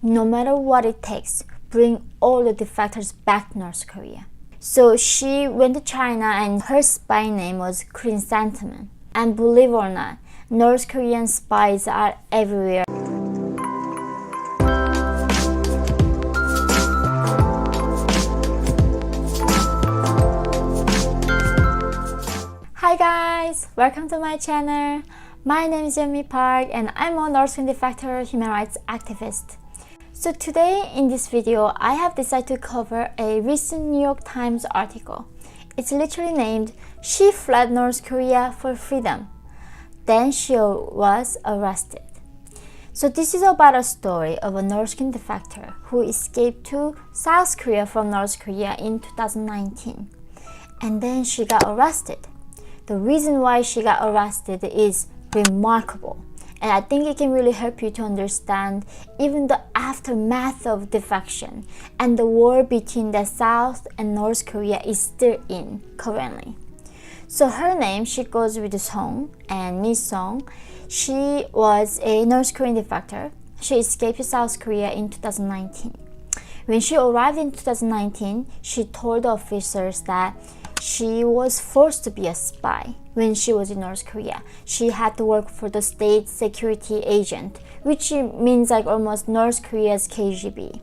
no matter what it takes, bring all the defectors back to North Korea. So she went to China and her spy name was Chrysanthemum. And believe it or not, North Korean spies are everywhere. Hi guys, welcome to my channel. My name is Yeonmi Park and I'm a North Korean defector human rights activist. So today in this video, I have decided to cover a recent New York Times article. It's literally named, "She Fled North Korea for Freedom. Then she was arrested." So this is about a story of a North Korean defector who escaped to South Korea from North Korea in 2019. And then she got arrested. The reason why she got arrested is remarkable. And I think it can really help you to understand even the aftermath of defection and the war between the South and North Korea is still in currently. So her name, she goes with Song, and Miss Song, she was a North Korean defector. She escaped to South Korea in 2019. When she arrived in 2019, she told the officers that she was forced to be a spy when she was in North Korea. She had to work for the state security agent, which means like almost North Korea's KGB.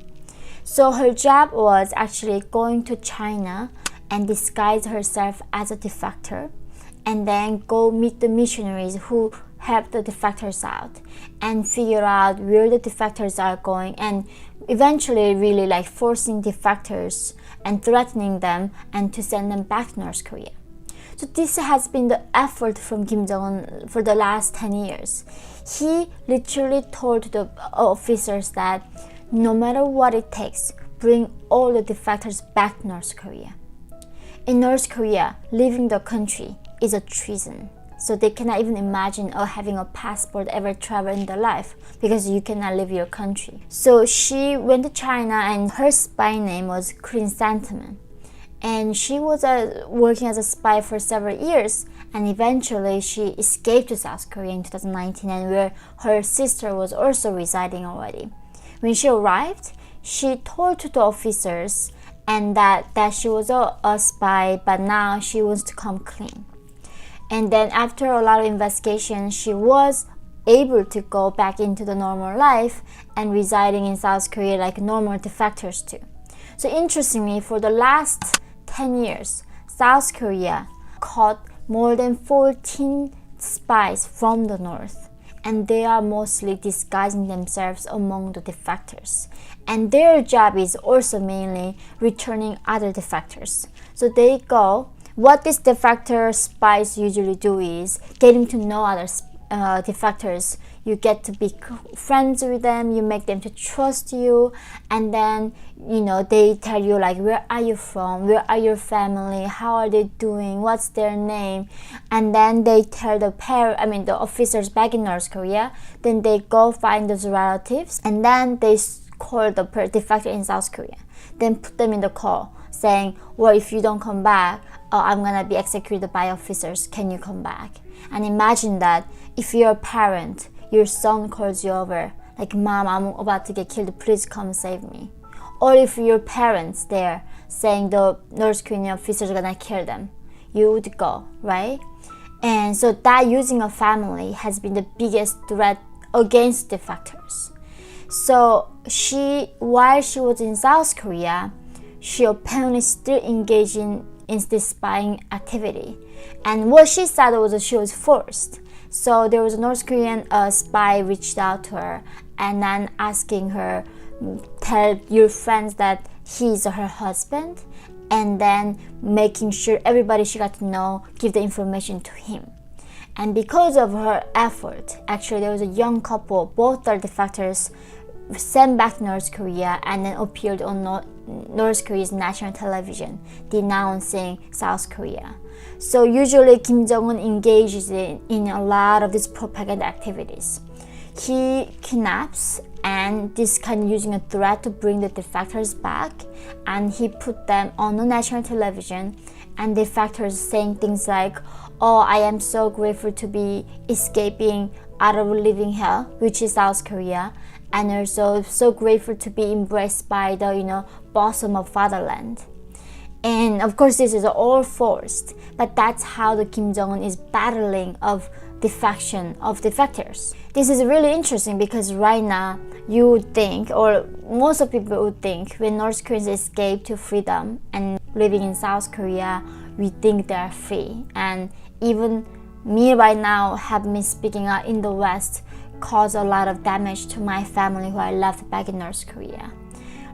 So her job was actually going to China and disguise herself as a defector and then go meet the missionaries who help the defectors out and figure out where the defectors are going and eventually really like forcing defectors and threatening them and to send them back to North Korea. So this has been the effort from Kim Jong-un for the last 10 years. He literally told the officers that no matter what it takes, bring all the defectors back to North Korea. In North Korea, leaving the country is a treason. So they cannot even imagine having a passport ever travel in their life because you cannot leave your country. So she went to China and her spy name was Chrysanthemum. And she was working as a spy for several years and eventually she escaped to South Korea in 2019 and where her sister was also residing already. When she arrived, she told to the officers and that she was a spy, but now she wants to come clean. And then after a lot of investigation, she was able to go back into the normal life and residing in South Korea like normal defectors too. So interestingly, for the last 10 years, South Korea caught more than 14 spies from the North. And they are mostly disguising themselves among the defectors. And their job is also mainly returning other defectors. So they go. What these defector spies usually do is getting to know other defectors. You get to be friends with them, you make them to trust you, and then they tell you like, where are you from, where are your family, how are they doing, what's their name, and then they tell the officers back in North Korea. Then they go find those relatives and then they call the defector in South Korea, then put them in the call saying, well, if you don't come back, I'm gonna be executed by officers, can you come back? And imagine that if you're a parent, your son calls you over like, Mom, I'm about to get killed, please come save me. Or if your parents there saying the North Korean officers are gonna kill them, you would go, right? And so that using a family has been the biggest threat against defectors. So while she was in South Korea, she apparently still engaged in this spying activity. And what she said was that she was forced. So there was a North Korean spy reached out to her and then asking her, tell your friends that he's her husband, and then making sure everybody she got to know give the information to him. And because of her effort, actually there was a young couple, both are defectors, sent back to North Korea and then appeared on North Korea's national television denouncing South Korea. So usually Kim Jong-un engages in a lot of these propaganda activities. He kidnaps and this kind of using a threat to bring the defectors back, and he put them on the national television and defectors saying things like, oh, I am so grateful to be escaping out of living hell, which is South Korea, and also so grateful to be embraced by the bosom of fatherland. And of course this is all forced, but that's how the Kim Jong-un is battling of defection of defectors. This is really interesting because right now you would think, or most of people would think, when North Koreans escape to freedom and living in South Korea, we think they are free. And even me right now have been speaking out in the West caused a lot of damage to my family who I left back in North Korea.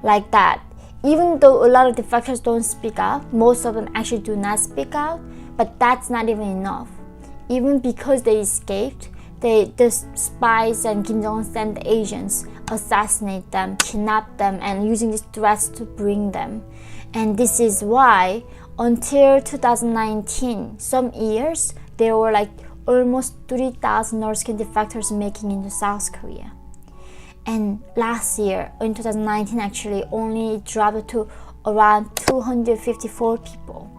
Like that. Even though a lot of defectors don't speak out, most of them actually do not speak out, but that's not even enough. Even because they escaped, the spies and Kim Jong-un sent agents assassinate them, kidnap them, and using these threats to bring them. And this is why until 2019, some years, there were like almost 3,000 North Korean defectors making into South Korea. And last year, in 2019 actually, only dropped to around 254 people.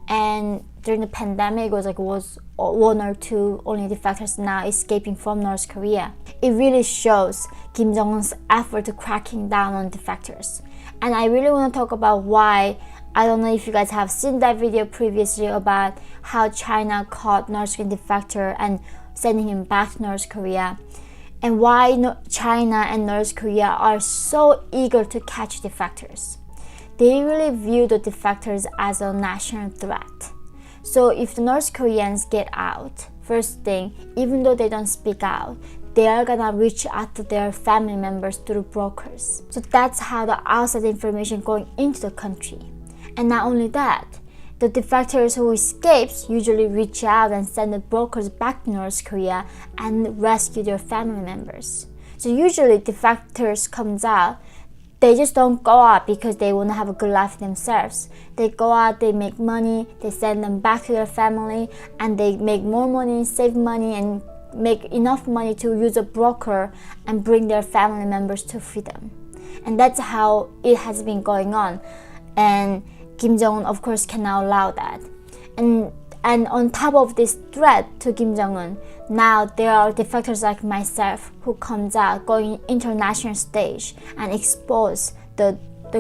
And during the pandemic, it was one or two only defectors now escaping from North Korea. It really shows Kim Jong-un's effort to cracking down on defectors. And I really want to talk about why. I don't know if you guys have seen that video previously about how China caught North Korean defector and sending him back to North Korea, and why China and North Korea are so eager to catch defectors. They really view the defectors as a national threat. So if the North Koreans get out, first thing, even though they don't speak out, they are gonna reach out to their family members through brokers. So that's how the outside information going into the country. And not only that, the defectors who escapes usually reach out and send the brokers back to North Korea and rescue their family members. So usually defectors comes out, they just don't go out because they want to have a good life themselves. They go out, they make money, they send them back to their family, and they make more money, save money, and make enough money to use a broker and bring their family members to freedom. And that's how it has been going on. And Kim Jong-un, of course, cannot allow that. And on top of this threat to Kim Jong-un, now there are defectors like myself who comes out going international stage and expose the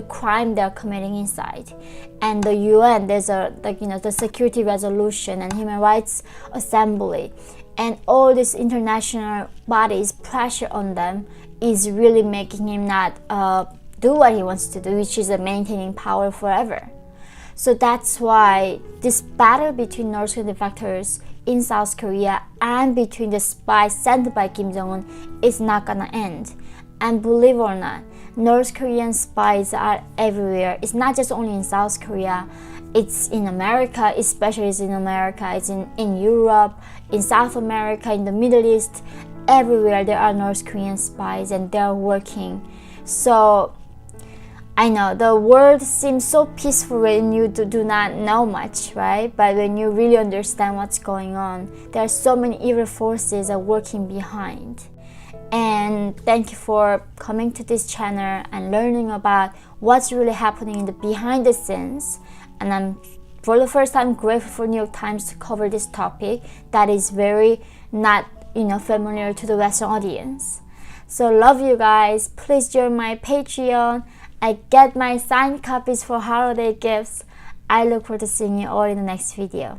crime they're committing inside. And the UN, there's the Security Resolution and Human Rights Assembly, and all these international bodies pressure on them is really making him not do what he wants to do, which is maintaining power forever. So that's why this battle between North Korean defectors in South Korea and between the spies sent by Kim Jong-un is not gonna end. And believe it or not, North Korean spies are everywhere. It's not just only in South Korea. It's in America, especially it's in America. It's in Europe, in South America, in the Middle East. Everywhere there are North Korean spies and they're working. So I know the world seems so peaceful when you do not know much, right? But when you really understand what's going on, there are so many evil forces are working behind. And thank you for coming to this channel and learning about what's really happening in the behind the scenes. And I'm for the first time grateful for New York Times to cover this topic that is very not familiar to the Western audience. So love you guys. Please join my Patreon. I get my signed copies for holiday gifts. I look forward to seeing you all in the next video.